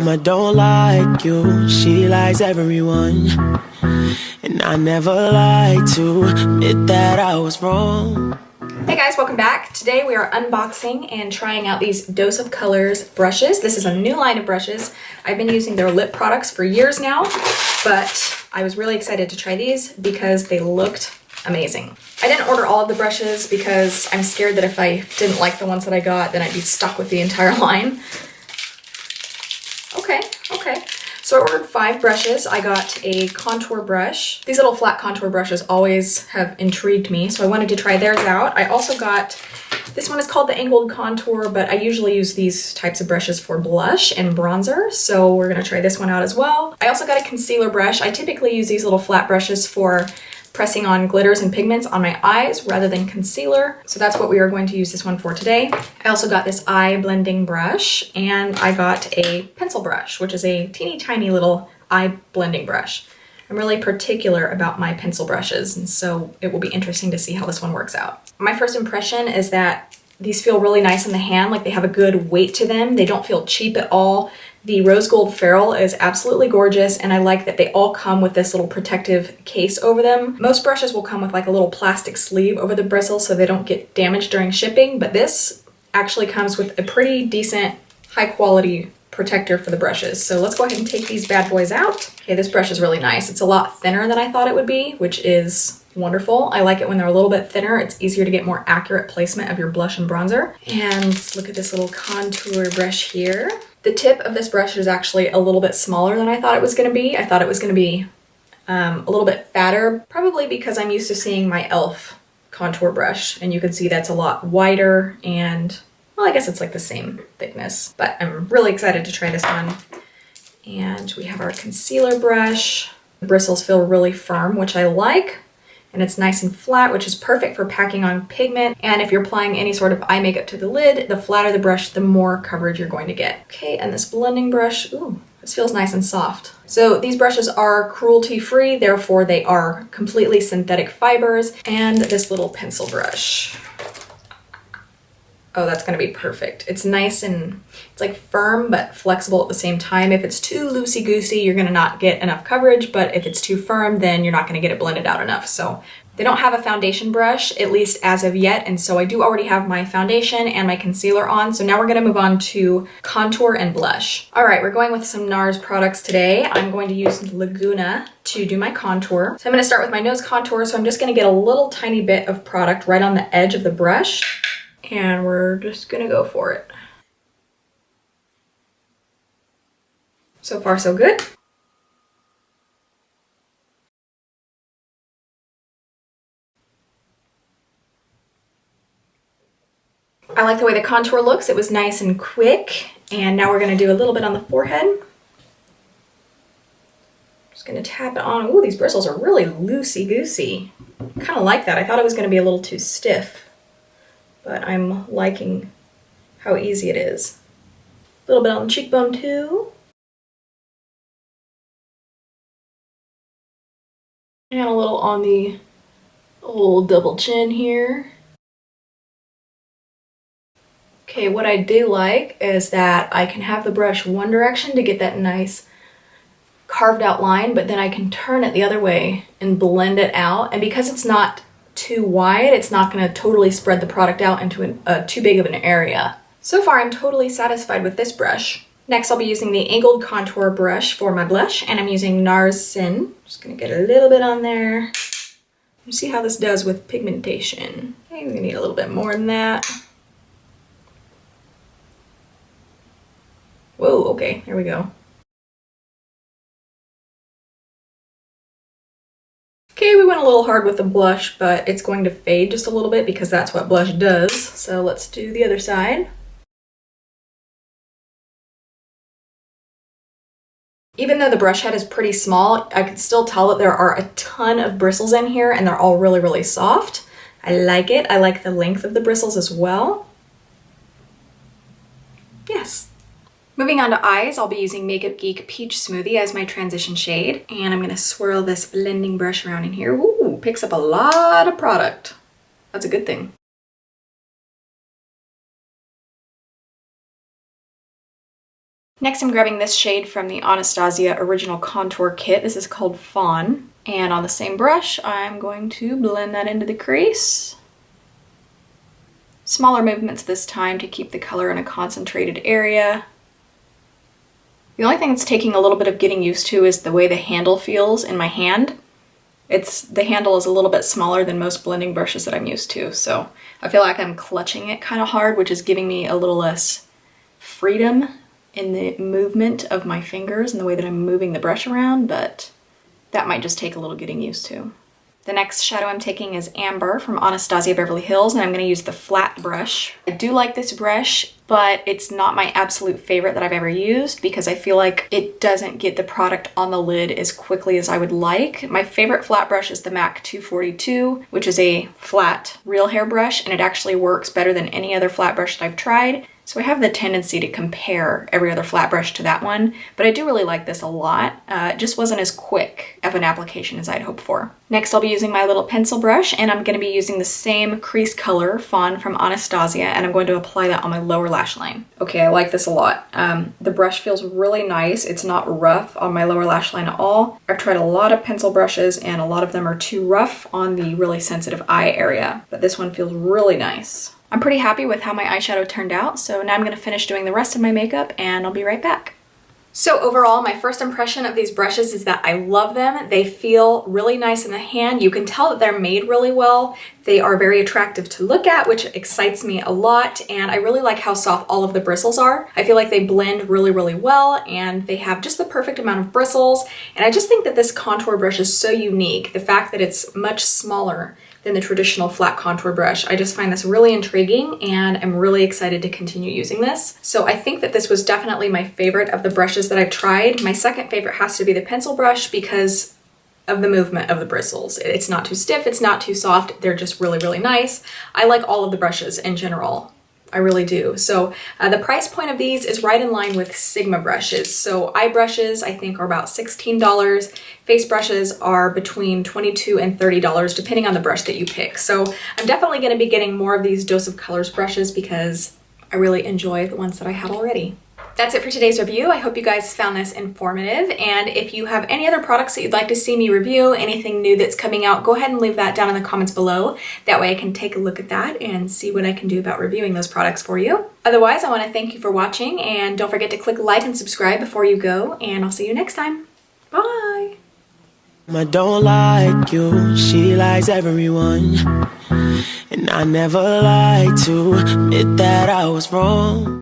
I don't like you, she likes everyone. And I never like to admit that I was wrong. Hey guys, welcome back. Today we are unboxing and trying out these Dose of Colors brushes. This is a new line of brushes. I've been using their lip products for years now, but I was really excited to try these because they looked amazing. I didn't order all of the brushes because I'm scared that if I didn't like the ones that I got, then I'd be stuck with the entire line. Okay. So I ordered 5 brushes. I got a contour brush. These little flat contour brushes always have intrigued me, so I wanted to try theirs out. I also got, this one is called the Angled Contour, but I usually use these types of brushes for blush and bronzer, so we're gonna try this one out as well. I also got a concealer brush. I typically use these little flat brushes for pressing on glitters and pigments on my eyes rather than concealer. So that's what we are going to use this one for today. I also got this eye blending brush, and I got a pencil brush, which is a teeny tiny little eye blending brush. I'm really particular about my pencil brushes, and so it will be interesting to see how this one works out. My first impression is that these feel really nice in the hand, like they have a good weight to them. They don't feel cheap at all. The rose gold ferrule is absolutely gorgeous, and I like that they all come with this little protective case over them. Most brushes will come with like a little plastic sleeve over the bristles so they don't get damaged during shipping, but this actually comes with a pretty decent, high quality protector for the brushes. So let's go ahead and take these bad boys out. Okay, this brush is really nice. It's a lot thinner than I thought it would be, which is wonderful. I like it when they're a little bit thinner. It's easier to get more accurate placement of your blush and bronzer. And let's look at this little contour brush here. The tip of this brush is actually a little bit smaller than I thought it was going to be. I thought it was going to be a little bit fatter, probably because I'm used to seeing my e.l.f. contour brush, and you can see that's a lot wider, and well, I guess it's like the same thickness, but I'm really excited to try this one. And we have our concealer brush. The bristles feel really firm, which I like. And it's nice and flat, which is perfect for packing on pigment. And if you're applying any sort of eye makeup to the lid, the flatter the brush, the more coverage you're going to get. Okay, and this blending brush, ooh, this feels nice and soft. So these brushes are cruelty-free, therefore they are completely synthetic fibers. And this little pencil brush. Oh, that's gonna be perfect. It's nice and it's like firm but flexible at the same time. If it's too loosey-goosey, you're gonna not get enough coverage, but if it's too firm, then you're not gonna get it blended out enough. So they don't have a foundation brush, at least as of yet, and so I do already have my foundation and my concealer on, so now we're gonna move on to contour and blush. All right, we're going with some NARS products today. I'm going to use Laguna to do my contour. So I'm gonna start with my nose contour, so I'm just gonna get a little tiny bit of product right on the edge of the brush. And we're just gonna go for it. So far, so good. I like the way the contour looks. It was nice and quick. And now we're gonna do a little bit on the forehead. Just gonna tap it on. Ooh, these bristles are really loosey-goosey. Kind of like that. I thought it was gonna be a little too stiff, but I'm liking how easy it is. A little bit on the cheekbone too. And a little on the old double chin here. Okay, what I do like is that I can have the brush one direction to get that nice carved out line, but then I can turn it the other way and blend it out. And because it's not too wide, it's not going to totally spread the product out into too big of an area. So far, I'm totally satisfied with this brush. Next, I'll be using the Angled Contour brush for my blush, and I'm using NARS Sin. Just going to get a little bit on there. And see how this does with pigmentation. Okay, we need a little bit more than that. Whoa, okay, there we go. Okay, we went a little hard with the blush, but it's going to fade just a little bit because that's what blush does. So let's do the other side. Even though the brush head is pretty small, I can still tell that there are a ton of bristles in here and they're all really, really soft. I like it. I like the length of the bristles as well. Yes. Moving on to eyes, I'll be using Makeup Geek Peach Smoothie as my transition shade. And I'm gonna swirl this blending brush around in here. Ooh, picks up a lot of product. That's a good thing. Next, I'm grabbing this shade from the Anastasia Original Contour Kit. This is called Fawn. And on the same brush, I'm going to blend that into the crease. Smaller movements this time to keep the color in a concentrated area. The only thing that's taking a little bit of getting used to is the way the handle feels in my hand. The handle is a little bit smaller than most blending brushes that I'm used to, so I feel like I'm clutching it kind of hard, which is giving me a little less freedom in the movement of my fingers and the way that I'm moving the brush around, but that might just take a little getting used to. The next shadow I'm taking is Amber from Anastasia Beverly Hills, and I'm going to use the flat brush. I do like this brush, but it's not my absolute favorite that I've ever used because I feel like it doesn't get the product on the lid as quickly as I would like. My favorite flat brush is the MAC 242, which is a flat real hair brush, and it actually works better than any other flat brush that I've tried. So I have the tendency to compare every other flat brush to that one, but I do really like this a lot. It just wasn't as quick of an application as I'd hoped for. Next, I'll be using my little pencil brush, and I'm going to be using the same crease color, Fawn from Anastasia, and I'm going to apply that on my lower lash line. Okay, I like this a lot. The brush feels really nice. It's not rough on my lower lash line at all. I've tried a lot of pencil brushes, and a lot of them are too rough on the really sensitive eye area, but this one feels really nice. I'm pretty happy with how my eyeshadow turned out, so now I'm going to finish doing the rest of my makeup and I'll be right back. So overall, my first impression of these brushes is that I love them. They feel really nice in the hand. You can tell that they're made really well. They are very attractive to look at, which excites me a lot, and I really like how soft all of the bristles are. I feel like they blend really, really well, and they have just the perfect amount of bristles, and I just think that this contour brush is so unique. The fact that it's much smaller than the traditional flat contour brush. I just find this really intriguing and I'm really excited to continue using this. So I think that this was definitely my favorite of the brushes that I've tried. My second favorite has to be the pencil brush because of the movement of the bristles. It's not too stiff, it's not too soft, they're just really, really nice. I like all of the brushes in general. I really do. So the price point of these is right in line with Sigma brushes. So eye brushes I think are about $16. Face brushes are between $22 and $30 depending on the brush that you pick. So I'm definitely going to be getting more of these Dose of Colors brushes because I really enjoy the ones that I have already. That's it for today's review. I hope you guys found this informative, and if you have any other products that you'd like to see me review, anything new that's coming out, go ahead and leave that down in the comments below. That way I can take a look at that and see what I can do about reviewing those products for you. Otherwise, I want to thank you for watching, and don't forget to click like and subscribe before you go, and I'll see you next time. Bye! I don't like you, she likes everyone. And I never like to admit that I was wrong.